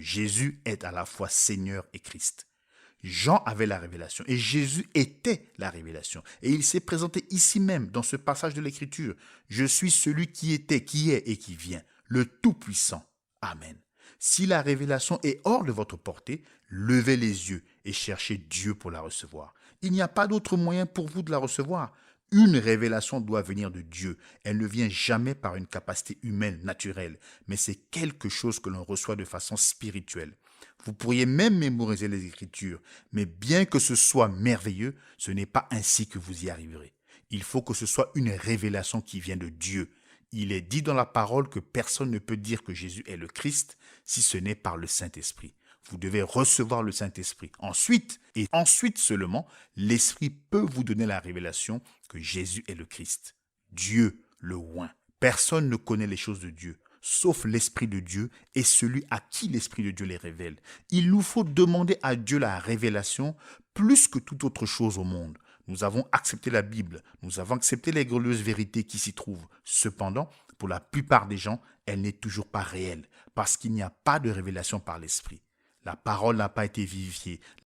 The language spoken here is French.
Jésus est à la fois Seigneur et Christ. Jean avait la révélation et Jésus était la révélation. Et il s'est présenté ici même dans ce passage de l'Écriture. Je suis celui qui était, qui est et qui vient, le Tout-Puissant. Amen. Si la révélation est hors de votre portée, levez les yeux et cherchez Dieu pour la recevoir. Il n'y a pas d'autre moyen pour vous de la recevoir. Une révélation doit venir de Dieu. Elle ne vient jamais par une capacité humaine, naturelle, mais c'est quelque chose que l'on reçoit de façon spirituelle. Vous pourriez même mémoriser les Écritures, mais bien que ce soit merveilleux, ce n'est pas ainsi que vous y arriverez. Il faut que ce soit une révélation qui vient de Dieu. Il est dit dans la parole que personne ne peut dire que Jésus est le Christ si ce n'est par le Saint-Esprit. Vous devez recevoir le Saint-Esprit. Ensuite, et ensuite seulement, l'Esprit peut vous donner la révélation que Jésus est le Christ. Dieu le oint. Personne ne connaît les choses de Dieu, sauf l'Esprit de Dieu et celui à qui l'Esprit de Dieu les révèle. Il nous faut demander à Dieu la révélation plus que toute autre chose au monde. Nous avons accepté la Bible, nous avons accepté les glorieuses vérités qui s'y trouvent. Cependant, pour la plupart des gens, elle n'est toujours pas réelle, parce qu'il n'y a pas de révélation par l'Esprit. La parole n'a pas été vivifiée,